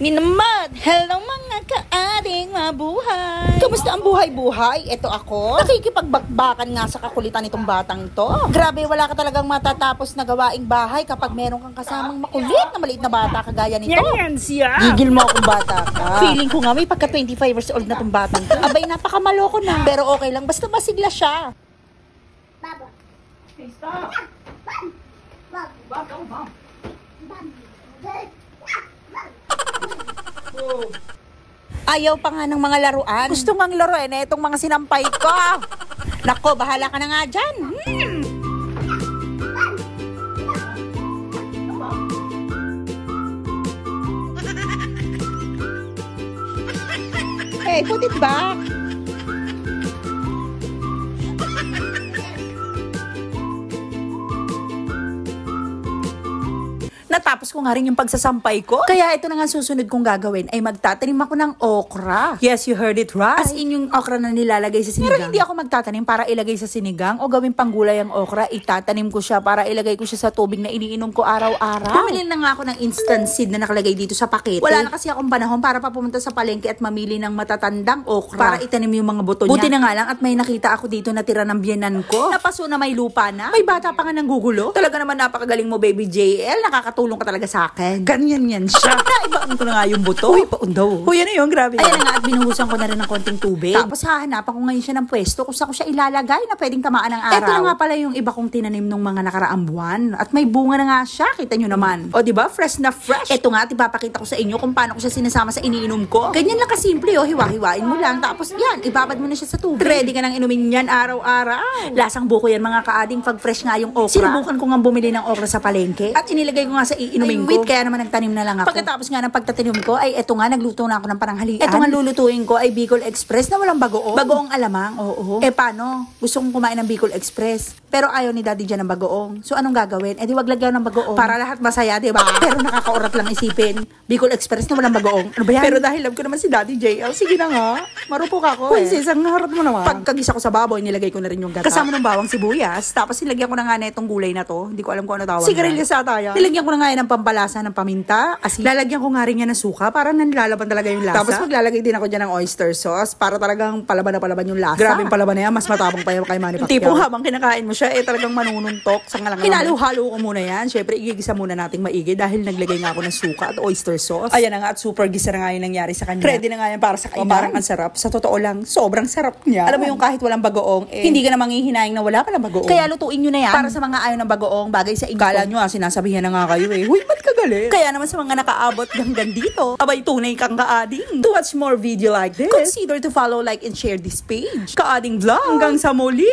Ninamad! Hello mga kaading mabuhay! Kamusta ang buhay-buhay? Ito ako. Nakikipagbakbakan nga sa kakulitan nitong batang to. Grabe, wala ka talagang matatapos na gawaing bahay kapag meron kang kasamang makulit na maliit na bata kagaya nito. Yan siya! Gigil mo akong bata ka. Feeling ko nga may pagka 25 years old na tong batang to. Abay, napakamaloko na. Pero okay lang, basta masigla siya. Baba. Hey, stop! Bob, go, Bob. Ayaw pa nga ng mga laruan. Gusto ngang laruin itong mga sinampay ko. Nako, bahala ka na nga dyan. Hey, put it back. Natapos ko nga rin yung pagsasampay ko. Kaya ito na nga susunod kong gagawin ay magtatanim ako ng okra. Yes, you heard it right. As in yung okra na nilalagay sa sinigang. Pero hindi ako magtatanim para ilagay sa sinigang o gawing panggulay ang okra. Itatanim ko siya para ilagay ko siya sa tubig na iniinom ko araw-araw. Bumili na nga ako ng instant seed na nakalagay dito sa pakete. Wala na kasi akong panahon para pa pumunta sa palengke at mamili ng matatandang okra para itanim yung mga buto niya. Buti na nga lang at may nakita ako dito na tira ng biyenan ko. Napaso na may lupa na. May bata pa nga ng gugulo. Talaga naman napakagaling mo, baby JL. Nakakatulong ka talaga sa akin. Ganyan yan siya. Naibaan ko na nga yung buto. Uy, paundaw. Uy, ano yun? Grabe. Ayan na nga at binuhusan ko na rin ng konting tubig. Tapos hahanapan ko ngayon siya ng pwesto kung saan ko siya ilalagay na pwedeng tamaan ng araw. Ito na nga pala yung iba kong tinanim nung mga nakaraang buwan. At may bunga na nga siya. Kita nyo naman. O diba? Fresh na fresh. Ito nga at ipapakita ko sa inyo kung paano ko siya sinasama sa iniinom ko. Ganyan lang kasimple o. Hiwa-hiwain mo lang. Tapos yan, ibabad mo na siya sa tubig. Ready ka nang inumin yan araw-araw. Lasang buko yan mga kaading pag fresh nga yung okra. Sinubukan ko nga bumili ng okra sa palengke. At inilagay ko nga sa iinumin ko. Kaya naman nagtanim na lang ako. Pagkatapos nga ng pagtatanim ko ay eto nga nagluto na ako ng pananghalian. Eto nga lulutuin ko ay Bicol Express na walang bagoong. Bagoong alamang, oo. Eh paano? Gusto kong kumain ng Bicol Express. Pero ayaw ni Daddy dyan ng bagoong. So anong gagawin? Eh di wag lagyan ng bagoong. Para lahat masaya, di ba? Pero nakakaurat lang isipin. Bicol Express na walang bagoong. Ano ba yan? Pero dahil love ko naman si Daddy JL, sige na nga. Marupok ako eh. Sis, ang harap mo naman. Pagkagisa ko sa baboy, nilagay ko na rin yung gata. Kasama ng bawang sibuyas. Tapos nilagyan ko na nga na itong gulay na to. Hindi ko alam kung ano tawag. Sigarilyas ata yan. Nilagyan ko na nga yan ng pampalasa ng paminta. Asin. Lalagyan ko nga rin yan ng suka para nanlalaban talaga yung lasa. Tapos maglalagay din ako dyan ng oyster sauce para talagang palaban na palaban yung lasa. Grabe yung palaban na yan. Mas matabang pa yung kay Manny Pacquiao. Tipong habang kinakain mo siya, eh talagang manununtok sa ngalangan. Hinalo-halo ko muna yan. Siyempre, igigisa muna nating maigi dahil naglagay nga ako ng suka at oyster sauce. Ayan na nga at super gisa na nga yung nangyari sa kanya. Ready na nga yan para sa kainan. Parang ang sarap. Sa totoo lang, sobrang sarap niya. Alam mo yung kahit walang bagoong, eh, hindi ka na manghihinaing na wala palang bagoong. Kaya lutuin nyo na yan. Para sa mga ayaw ng bagoong, bagay sa inyo. Kala nyo sinasabihan na nga kayo eh. Huy, ba't ka galit? Kaya naman sa mga nakaabot hanggang dito, abay tunay kang kaading. To watch more video like this, consider to follow, like, and share this page. Kaading Vlog. Hanggang sa muli!